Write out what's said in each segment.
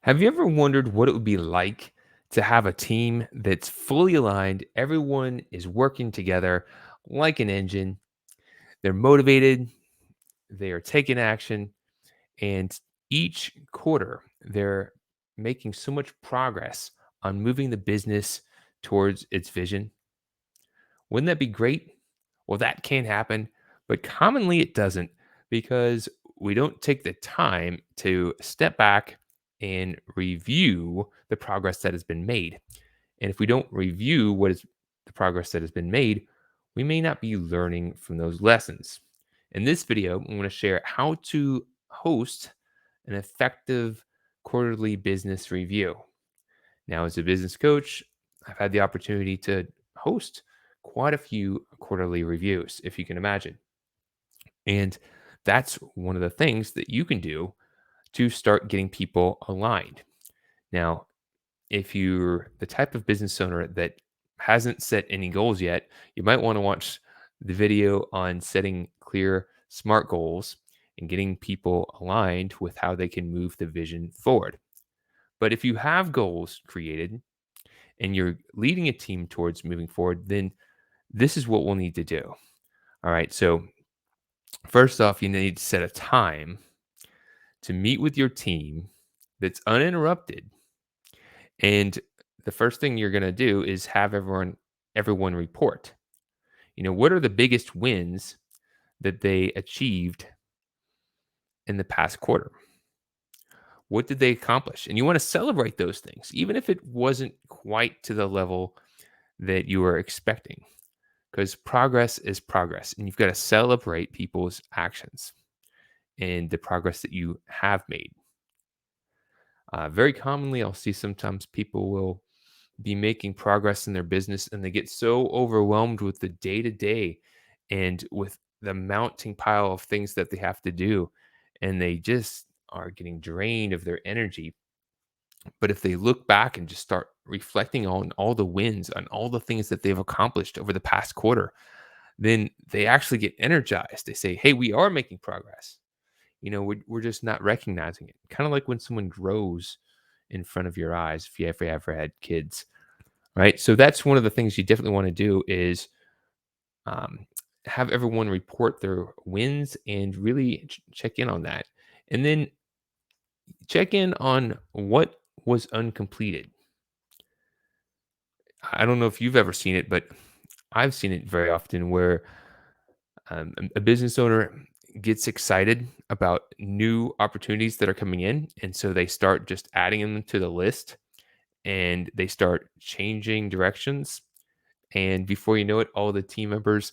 Have you ever wondered what it would be like to have a team that's fully aligned? Everyone is working together like an engine. They're motivated, they are taking action, and each quarter they're making so much progress on moving the business towards its vision. Wouldn't that be great? Well, that can happen, but commonly it doesn't because we don't take the time to step back and review the progress that has been made. And if we don't review what is the progress that has been made, we may not be learning from those lessons. In this video, I'm going to share how to host an effective quarterly business review. Now, as a business coach, I've had the opportunity to host quite a few quarterly reviews, if you can imagine. And that's one of the things that you can do to start getting people aligned. Now, if you're the type of business owner that hasn't set any goals yet, you might want to watch the video on setting clear, smart goals and getting people aligned with how they can move the vision forward. But if you have goals created and you're leading a team towards moving forward, then this is what we'll need to do. All right. So, first off, you need to set a time to meet with your team that's uninterrupted. And the first thing you're going to do is have everyone report. What are the biggest wins that they achieved in the past quarter? What did they accomplish? And you want to celebrate those things, even if it wasn't quite to the level that you were expecting, because progress is progress and you've got to celebrate people's actions and the progress that you have made. Very commonly, I'll see sometimes people will be making progress in their business and they get so overwhelmed with the day to day and with the mounting pile of things that they have to do. And they just are getting drained of their energy. But if they look back and just start reflecting on all the wins, on all the things that they've accomplished over the past quarter, then they actually get energized. They say, hey, we are making progress. We're just not recognizing it. Kind of like when someone grows in front of your eyes, if you ever had kids, right? So that's one of the things you definitely want to do is um, have everyone report their wins and really check in on that. And then check in on what was uncompleted. I don't know if you've ever seen it, but I've seen it very often where a business owner gets excited about new opportunities that are coming in. And so they start just adding them to the list and they start changing directions. And before you know it, all the team members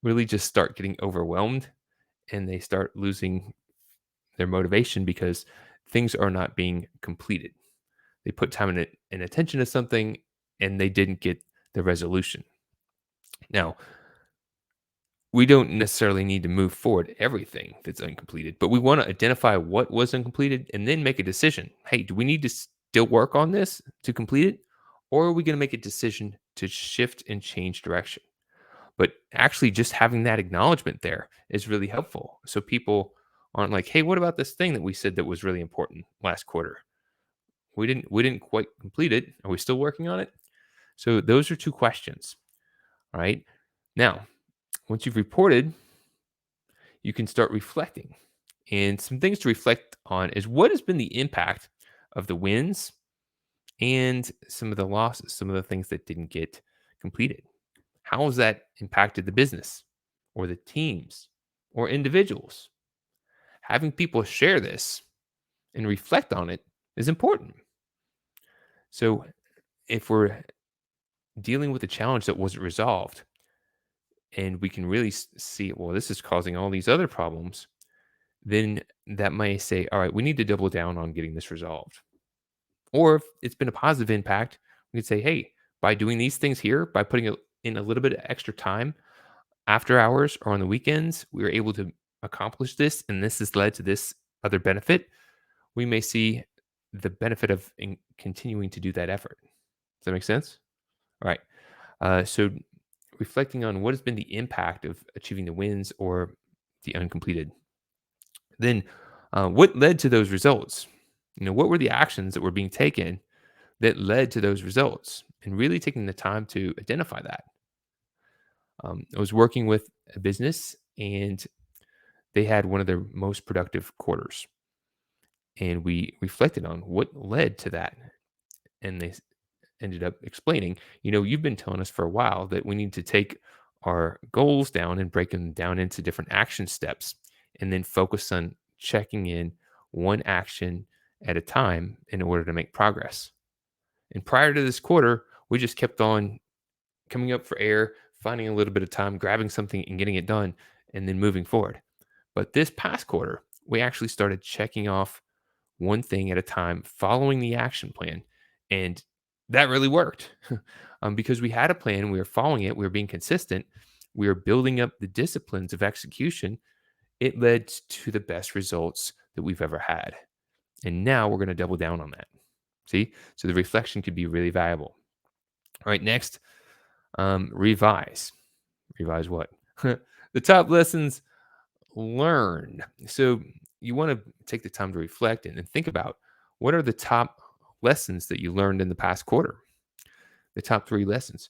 really just start getting overwhelmed and they start losing their motivation because things are not being completed. They put time and attention to something and they didn't get the resolution. Now, we don't necessarily need to move forward everything that's uncompleted, but we want to identify what was uncompleted and then make a decision. Hey, do we need to still work on this to complete it? Or are we going to make a decision to shift and change direction? But actually, just having that acknowledgement there is really helpful. So people aren't like, hey, what about this thing that we said that was really important last quarter? We didn't quite complete it. Are we still working on it? So those are two questions. All right. Now, once you've reported, you can start reflecting. And some things to reflect on is what has been the impact of the wins and some of the losses, some of the things that didn't get completed. How has that impacted the business or the teams or individuals? Having people share this and reflect on it is important. So if we're dealing with a challenge that wasn't resolved and we can really see, well, this is causing all these other problems, then that might say, all right, we need to double down on getting this resolved. Or if it's been a positive impact, we could say, hey, by doing these things here, by putting in a little bit of extra time after hours or on the weekends, we were able to accomplish this, and this has led to this other benefit. We may see the benefit of continuing to do that effort. Does that make sense? All right. So reflecting on what has been the impact of achieving the wins or the uncompleted. Then, what led to those results? What were the actions that were being taken that led to those results? And really taking the time to identify that. I was working with a business and they had one of their most productive quarters. And we reflected on what led to that. And they ended up explaining, you've been telling us for a while that we need to take our goals down and break them down into different action steps and then focus on checking in one action at a time in order to make progress. And prior to this quarter, we just kept on coming up for air, finding a little bit of time, grabbing something and getting it done, and then moving forward. But this past quarter, we actually started checking off one thing at a time, following the action plan. And that really worked because we had a plan, we were following it, we were being consistent, we were building up the disciplines of execution. It led to the best results that we've ever had. And now we're going to double down on that. See? So the reflection could be really valuable. All right, next, revise. Revise what? The top lessons learned. So you want to take the time to reflect and think about what are the top lessons that you learned in the past quarter, the top 3 lessons,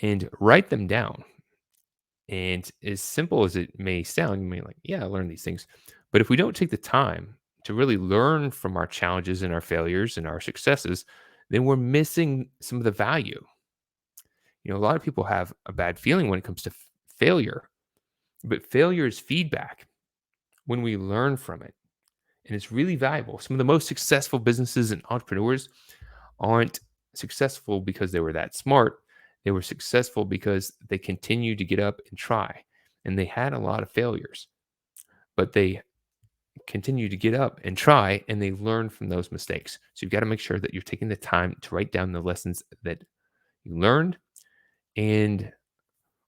and write them down. And as simple as it may sound, you may like, yeah, I learned these things. But if we don't take the time to really learn from our challenges and our failures and our successes, then we're missing some of the value. A lot of people have a bad feeling when it comes to failure, but failure is feedback when we learn from it. And it's really valuable. Some of the most successful businesses and entrepreneurs aren't successful because they were that smart. They were successful because they continued to get up and try. And they had a lot of failures, but they continue to get up and try and they learn from those mistakes. So you've got to make sure that you're taking the time to write down the lessons that you learned. And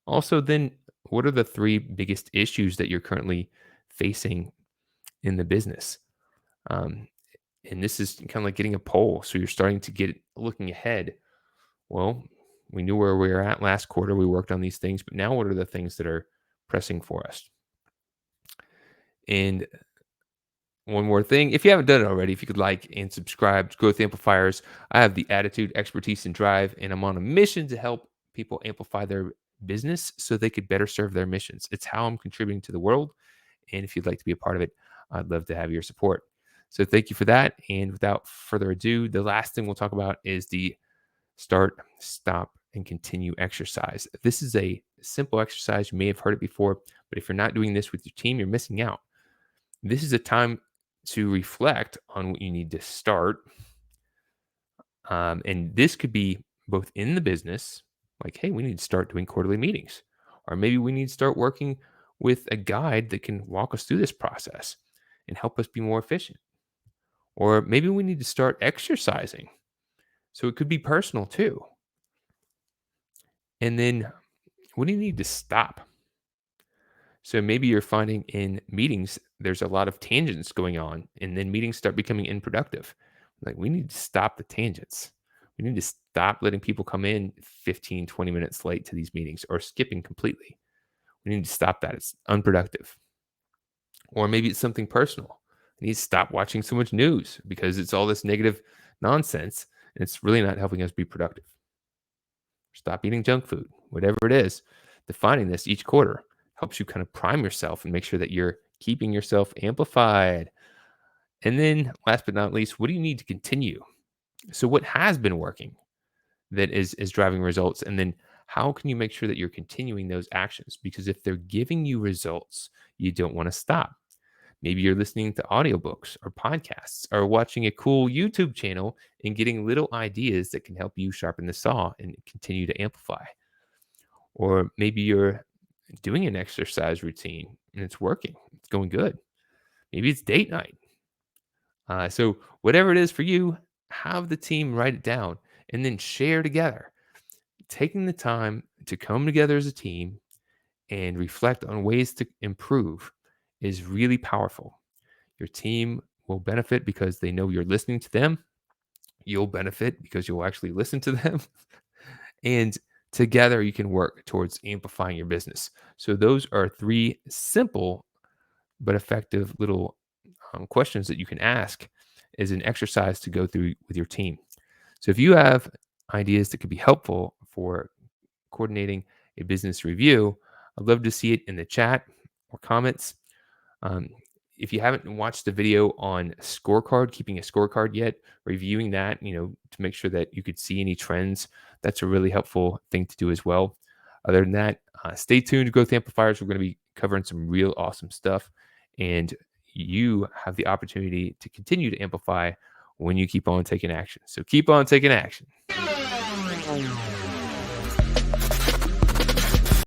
also, then, what are the 3 biggest issues that you're currently facing in the business? Um, and this is kind of like getting a poll. So you're starting to get looking ahead. Well, we knew where we were at last quarter. We worked on these things, but now what are the things that are pressing for us? And one more thing, if you haven't done it already, if you could like and subscribe to Growth Amplifiers, I have the attitude, expertise, and drive, and I'm on a mission to help people amplify their business so they could better serve their missions. It's how I'm contributing to the world. And if you'd like to be a part of it, I'd love to have your support. So thank you for that. And without further ado, the last thing we'll talk about is the start, stop, and continue exercise. This is a simple exercise. You may have heard it before, but if you're not doing this with your team, you're missing out. This is a time to reflect on what you need to start. And this could be both in the business, like, hey, we need to start doing quarterly meetings, or maybe we need to start working with a guide that can walk us through this process and help us be more efficient. Or maybe we need to start exercising. So it could be personal too. And then what do you need to stop? So maybe you're finding in meetings, there's a lot of tangents going on, and then meetings start becoming unproductive. Like, we need to stop the tangents. We need to stop letting people come in 15, 20 minutes late to these meetings or skipping completely. We need to stop that. It's unproductive. Or maybe it's something personal. We need to stop watching so much news because it's all this negative nonsense and it's really not helping us be productive. Stop eating junk food, whatever it is. Defining this each quarter helps you kind of prime yourself and make sure that you're keeping yourself amplified. And then last but not least, what do you need to continue? So what has been working that is driving results? And then how can you make sure that you're continuing those actions? Because if they're giving you results, you don't want to stop. Maybe you're listening to audiobooks or podcasts or watching a cool YouTube channel and getting little ideas that can help you sharpen the saw and continue to amplify. Or maybe you're doing an exercise routine and it's working, it's going good. Maybe it's date night. So, whatever it is for you, have the team write it down and then share together. Taking the time to come together as a team and reflect on ways to improve is really powerful. Your team will benefit because they know you're listening to them. You'll benefit because you'll actually listen to them. And together you can work towards amplifying your business. So, those are 3 simple but effective little questions that you can ask is an exercise to go through with your team. So if you have ideas that could be helpful for coordinating a business review, I'd love to see it in the chat or comments. Um, if you haven't watched the video on scorecard, keeping a scorecard yet, reviewing that, to make sure that you could see any trends, that's a really helpful thing to do as well. Other than that, stay tuned to Growth Amplifiers. We're going to be covering some real awesome stuff, and you have the opportunity to continue to amplify when you keep on taking action. So keep on taking action.